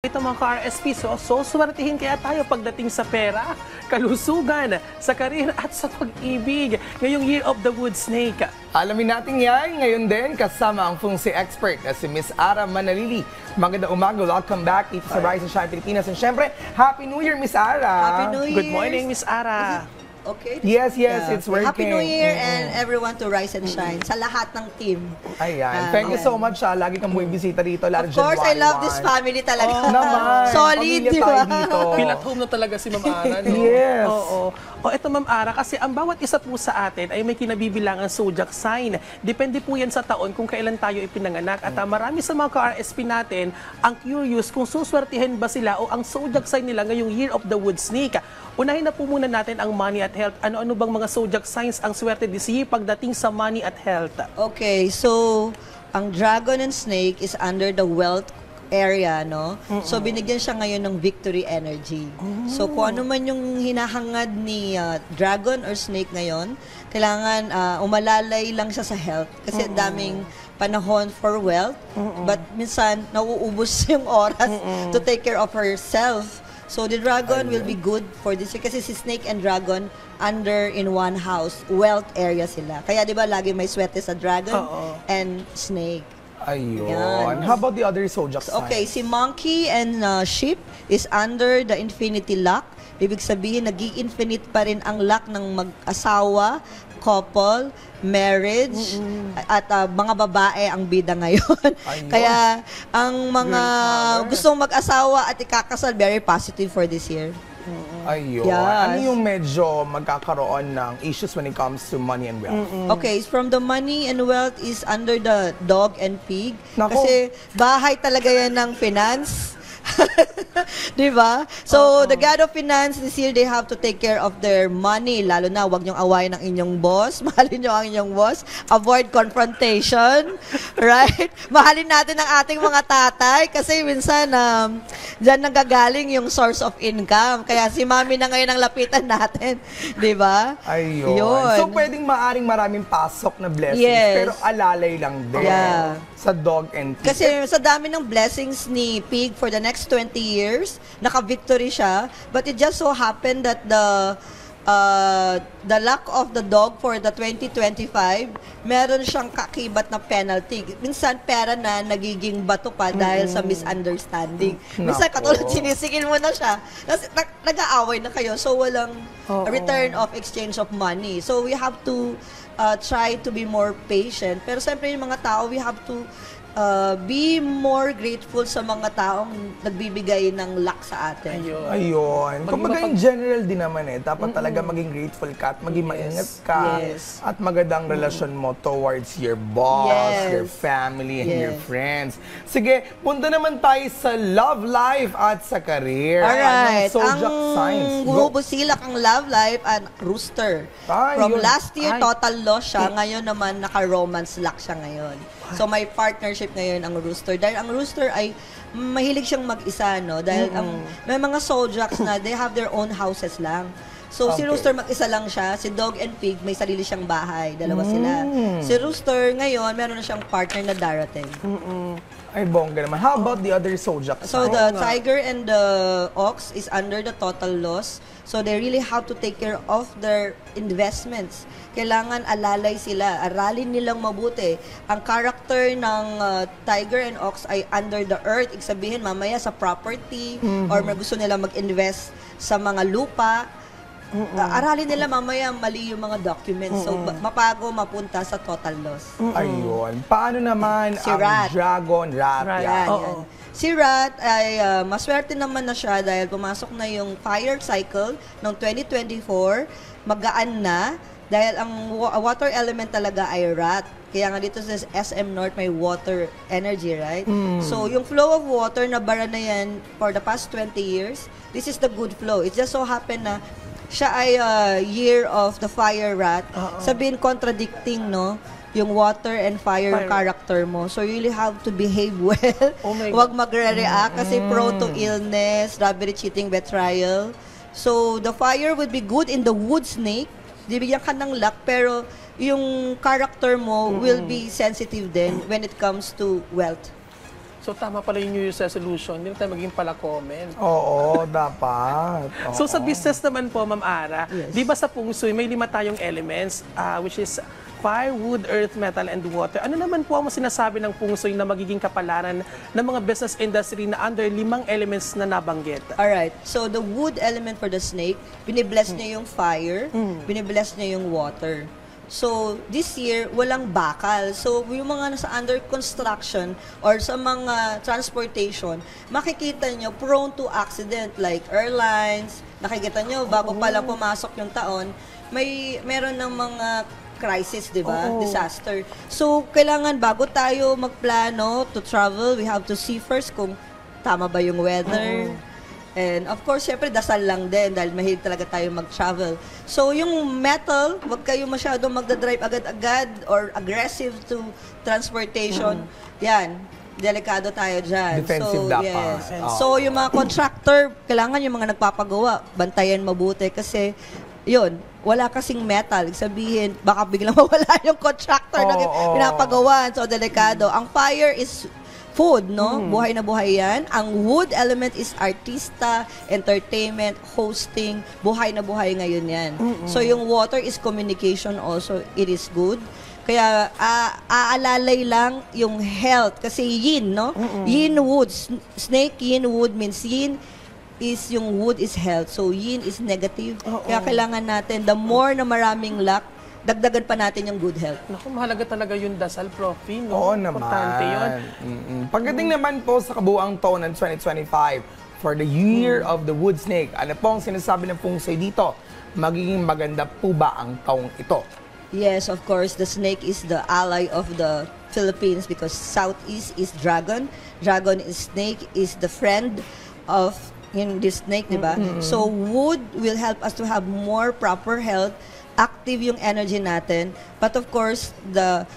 ito mga ka-RSP, so swertihin kaya tayo pagdating sa pera, kalusugan, sa karir at sa pag-ibig ngayong Year of the Wood Snake. Alamin natin yan ngayon din kasama ang fungsi expert na si Miss Ara Manalili. Magandang umaga, welcome back dito sa Rise and Shine Pilipinas. And syempre, Happy New Year, Miss Ara! Happy New Year! Good morning, Miss Ara! Okay. Yes, it's working. Happy New Year and everyone to Rise and Shine sa lahat ng team. Ayan. Thank you so much. Lagi kang bumisita dito. Of course, I love this family talaga. Naman. Solid, di ba? Feel at home na talaga si Ma'am Ara, no? Yes. Oo. O ito Ma'am Ara, kasi ang bawat isa po sa atin ay may kinabibilangan zodiac sign. Depende po yan sa taon kung kailan tayo ipinanganak. At marami sa mga ka-RSP natin ang curious kung suswertihin ba sila o ang zodiac sign nila ngayong Year of the Wood Snake. Unahin na po muna natin ang money at health. Ano-ano bang mga zodiac signs ang swerte this year pagdating sa money at health? Okay, so ang dragon and snake is under the wealth area, no? So binigyan siya ngayon ng victory energy. So kung ano man yung hinahangad ni dragon or snake ngayon, kailangan umalalay lang siya sa health kasi daming panahon for wealth, but minsan nauubos yung oras to take care of herself. So the dragon will be good for this year kasi si snake and dragon under in one house, wealth area sila. Kaya 'di ba lagi may swerte sa dragon and snake. Ayun. Yan. How about the other zodiac signs? Okay, si monkey and sheep is under the infinity lock. Ibig sabihin, nag-i-infinite pa rin ang lock ng mag-asawa, couple, marriage, at mga babae ang bida ngayon. Kaya ang mga gustong mag-asawa at ikakasal, very positive for this year. Ayun. Yes. Ano yung medyo magkakaroon ng issues when it comes to money and wealth? Okay, from the money and wealth is under the dog and pig. Nako. Kasi bahay talaga yan ng finance. Di ba? So, the God of Finance this year, they have to take care of their money. Lalo na, huwag niyong awayin ang inyong boss. Mahalin niyo ang inyong boss. Avoid confrontation. Right? Mahalin natin ang ating mga tatay kasi minsan, dyan nanggagaling yung source of income. Kaya si mami na ngayon ang lapitan natin. Di ba? Ayun. Yun. So, pwedeng maaring maraming pasok na blessings, Yes. pero alalay lang din sa dog and pig. Kasi sa dami ng blessings ni Pig for the next 20 years, naka-victory siya. But it just so happened that the luck of the dog for the 2025, meron siyang kakibat na penalty. Minsan, pera na nagiging bato pa dahil sa misunderstanding. Minsan, katulad sinisigil mo na siya. Kasi nag-aaway na kayo, so walang return of exchange of money. So we have to try to be more patient. Pero siyempre yung mga tao, we have to be more grateful sa mga taong nagbibigay ng luck sa atin. Ayun. Kumbaga in general din naman dapat talaga maging grateful ka at maging maingat ka at magandang relasyon mo towards your boss, your family, and your friends. Sige, punta naman tayo sa love life at sa career. Alright. Anong zodiac signs? Ang bumubusilak ang love life at rooster. From last year, total loss siya. Ngayon naman, naka-romance luck siya ngayon. So, may partnership ngayon ang rooster. Dahil ang rooster ay mahilig siyang mag-isa, no? Dahil may mga zodiacs na they have their own houses lang. So, si rooster mag-isa lang siya. Si dog and pig, may sarili siyang bahay. Dalawa sila. Si rooster ngayon, meron na siyang partner na darating. Ay, bongga naman. How about the other zodiac signs? So, the tiger and the ox is under the total loss. So, they really have to take care of their investments. Kailangan alalay sila, aralin nilang mabuti. Ang character ng tiger and ox ay under the earth. Ibig sabihin, mamaya sa property or may gusto nila mag-invest sa mga lupa. Aralin nila mamaya mali yung mga documents. So, mapago mapunta sa total loss. Ayun. Paano naman Si ang rat. dragon, rat? Yan. Si Rat ay maswerte naman na siya dahil pumasok na yung fire cycle ng 2024. Magaan na dahil ang water element talaga ay rat. Kaya nga dito sa SM North may water energy, right? So yung flow of water na bara na yan for the past 20 years, this is the good flow. It just so happened na siya ay year of the fire rat. Sabihin contradicting, no? Yung water and fire character mo. So, you really have to behave well. Huwag magre-react kasi prone to illness, robbery, cheating, betrayal. So, the fire would be good in the wood snake. Bibigyan ka ng luck, pero yung character mo will be sensitive din when it comes to wealth. So tama pala yung New Year's resolution, hindi na tayo maging pala comment. Oo, dapat. So sa business naman po, Ma'am Ara, di ba sa Feng Shui may 5 tayong elements, which is fire, wood, earth, metal, and water. Ano naman po ang sinasabi ng Feng Shui na magiging kapalaran ng mga business industry na under 5 elements na nabanggit? Alright, so the wood element for the snake, binibless niya yung fire, binibless niya yung water. So, this year, walang bakal. So, yung mga nasa under construction or sa mga transportation, makikita nyo prone to accident like airlines. Nakikita nyo, bago pa lang pumasok yung taon, meron ng mga crisis, di ba? Disaster. So, kailangan bago tayo magplano to travel, we have to see first kung tama ba yung weather. And of course, syempre, dasal lang din dahil mahilig talaga tayo mag-travel. So, yung metal, wag kayo masyado magdadrive agad-agad or aggressive to transportation. Yan. Delikado tayo dyan. Defensive so, dapat. Yes. So, yung mga contractor, kailangan yung mga nagpapagawa, bantayan mabuti kasi yun, wala kasing metal. Sabihin, baka biglang mawala yung contractor na pinapagawa. So, delikado. Ang fire is food, no? Buhay na buhay yan. Ang wood element is artista, entertainment, hosting. Buhay na buhay ngayon yan. So, yung water is communication also. It is good. Kaya, aalalay lang yung health. Kasi yin, no? Yin wood. Snake yin wood means yin is yung wood is health. So, yin is negative. Kaya kailangan natin, the more na maraming luck, dagdagan pa natin yung good health. Naku, mahalaga talaga yung dasal, Profi, no? Oo naman. Importante yun. Pagdating naman po sa kabuuang taon ng 2025, for the Year of the Wood Snake, ano po ang sinasabi ng Feng Shui dito? Magiging maganda po ba ang taong ito? Yes, of course, the snake is the ally of the Philippines because southeast is dragon. Dragon is snake, is the friend of this snake, di ba? So, wood will help us to have more proper health, active yung energy natin. But of course, the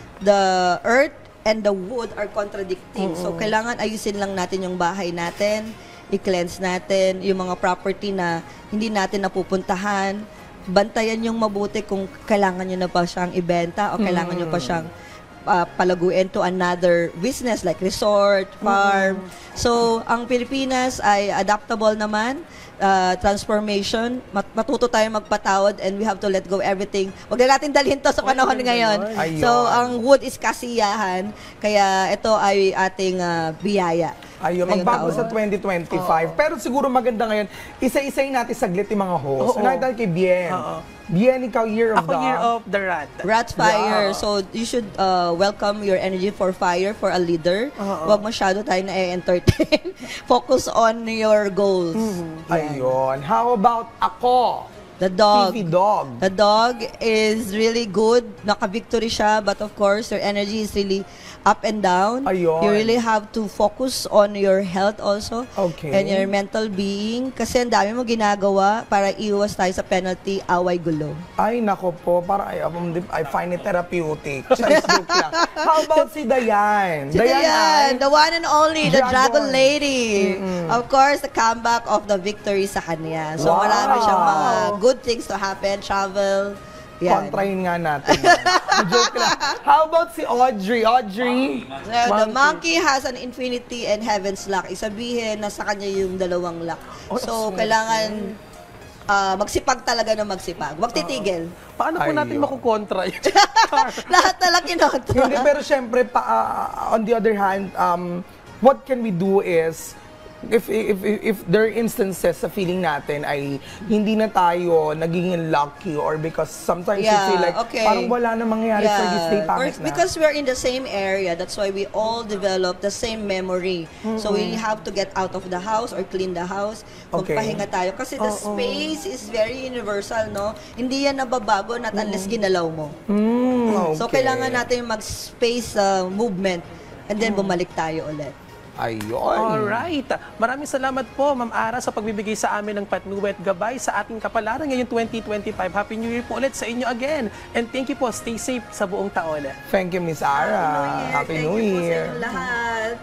earth and the wood are contradicting. So, kailangan ayusin lang natin yung bahay natin, i-cleanse natin yung mga property na hindi natin napupuntahan. Bantayan yung mabuti kung kailangan nyo na pa siyang ibenta o kailangan nyo pa siyang palaguin to another business like resort, farm. So, ang Pilipinas ay adaptable naman. Transformation, matuto tayo magpatawad and we have to let go everything. Huwag na natin dalhin to sa panahon ngayon. Ayun. So, ang wood is kasiyahan, kaya ito ay ating biyaya. Ayun, ngayong magbago taon. sa 2025. Pero siguro maganda ngayon, isa-isayin natin saglit yung mga host. Unahin tayo kay Bien. Bien, ikaw, Year of Ako, the... Year of the Rat. Rat fire. Yeah. So, you should welcome your energy for fire, for a leader. Huwag masyado tayo na-entertain. Focus on your goals. Ayun. How about ako? The dog. TV dog. The dog is really good. Naka-victory siya. But of course, your energy is really up and down. Ayun. You really have to focus on your health also. Okay. And your mental being. Kasi ang dami mo ginagawa para iwas tayo sa penalty, away, gulo. Ay, nako po. Parang I find it therapeutic. Just joke lang. How about si Dayan? Si Dayan, ay... the one and only, the Dragon Dragon. Lady. Of course, the comeback of the victory sa kanya. So, Wow. marami siyang mga good things to happen, travel. Yan. Kontrahin nga natin. Joke lang. How about si Audrey? Audrey? So, the monkey has an infinity and heaven's luck. Isabihin na sa kanya yung 2 luck. So, kailangan magsipag talaga na magsipag. Huwag titigil. Paano po natin Ayun. makukontra yun? Lahat na lang kinontra. Hindi, pero syempre, on the other hand, what can we do is, if there are instances sa feeling natin ay hindi na tayo naging lucky or because sometimes you feel like parang wala na mangyayari for this day, pangit na. Because we're in the same area, that's why we all develop the same memory. So we have to get out of the house or clean the house. Magpahinga tayo. Kasi the space is very universal, no? Hindi yan nababago not unless ginalaw mo. So kailangan natin mag-space movement and then bumalik tayo ulit. Ayun. Alright. Maraming salamat po, Ma'am Ara, sa pagbibigay sa amin ng patnuwet gabay sa ating kapalaran ngayong 2025. Happy New Year po ulit sa inyo again. And thank you po. Stay safe sa buong taon. Thank you, Miss Ara. Happy New Thank you po sa Year. inyong lahat.